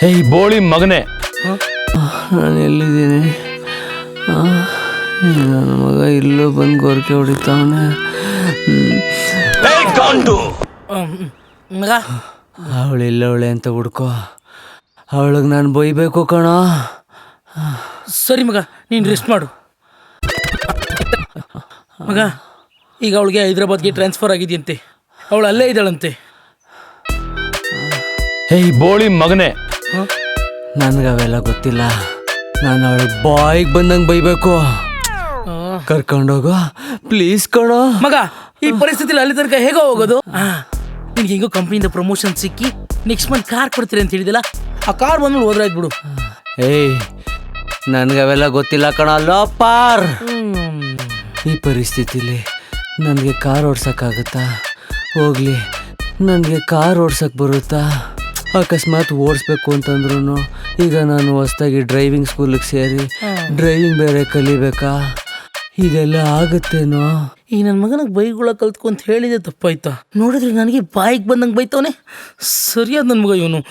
ಹೇಯ್ ಬೋಳಿ ಮಗನೇ, ನಾನು ಎಲ್ಲಿದ್ದೀನಿ? ನನ್ನ ಮಗ ಇಲ್ಲೂ ಬಂದು ಗೊರಕೆ ಹೊಡಿತಾವನೆ. ಮಗ ಅವಳು ಇಲ್ಲವಳೆ ಅಂತ ಹುಡ್ಕೋ. ಅವಳಿಗೆ ನಾನು ಬೈಬೇಕು ಕಣೋ. ಸರಿ ಮಗ, ನೀನು ರೆಸ್ಟ್ ಮಾಡು ಮಗ. ಈಗ ಅವಳಿಗೆ ಹೈದ್ರಾಬಾದ್ಗೆ ಟ್ರಾನ್ಸ್ಫರ್ ಆಗಿದೆಯಂತೆ, ಅವಳು ಅಲ್ಲೇ ಇದ್ದಾಳಂತೆ. ಹೇಯ್ ಬೋಳಿ ಮಗನೇ, ನನಗವೆಲ್ಲ ಗೊತ್ತಿಲ್ಲ. ನಾನು ಅವಳಿಗೆ ಬಾಯಿಗೆ ಬಂದಂಗೆ ಬೈಬೇಕು. ಕರ್ಕೊಂಡೋಗೋ ಪ್ಲೀಸ್ ಕಣೋ. ಮಗ ಈ ಪರಿಸ್ಥಿತಿಲಿ ಅಲ್ಲಿ ತನಕ ಹೇಗೋ ಹೋಗೋದು? ನಿನ್ಗೆ ಹೆಂಗೋ ಕಂಪ್ನಿಯಿಂದ ಪ್ರಮೋಷನ್ ಸಿಕ್ಕಿ ನೆಕ್ಸ್ಟ್ ಮಂತ್ ಕಾರ್ ಕೊಡ್ತೀರಿ ಅಂತ ಹೇಳಿದಿಲ್ಲ, ಆ ಕಾರ್ ಬಂದ್ಮೇಲೆ ಹೋದ್ರಾಯ್ತು ಬಿಡು. ಏಯ್ ನನಗವೆಲ್ಲ ಗೊತ್ತಿಲ್ಲ ಕಣೋ ಲೋಪಾರ್. ಈ ಪರಿಸ್ಥಿತಿಲಿ ನನಗೆ ಕಾರ್ ಓಡ್ಸೋಕ್ಕಾಗತ್ತಾ? ಹೋಗ್ಲಿ, ನನಗೆ ಕಾರ್ ಓಡ್ಸೋಕ್ಕೆ ಬರುತ್ತಾ? ಅಕಸ್ಮಾತ್ ಓಡಿಸ್ಬೇಕು ಅಂತಂದ್ರೂ ಈಗ ನಾನು ಹೊಸ್ದಾಗಿ ಡ್ರೈವಿಂಗ್ ಸ್ಕೂಲಿಗೆ ಸೇರಿ ಡ್ರೈವಿಂಗ್ ಬೇರೆ ಕಲಿಬೇಕಾ? ಇದೆಲ್ಲ ಆಗುತ್ತೇನೋ? ಈ ನನ್ನ ಮಗನಿಗೆ ಬೈಗುಳ ಕಲ್ತ್ಕೊಂತ ಹೇಳಿದೆ ತಪ್ಪಾಯ್ತಾ? ನೋಡಿದ್ರೆ ನನಗೆ ಬಾಯಿಗೆ ಬಂದಂಗೆ ಬೈತವನೆ. ಸರಿಯಾದ ನನ್ನ ಮಗ ಇವನು.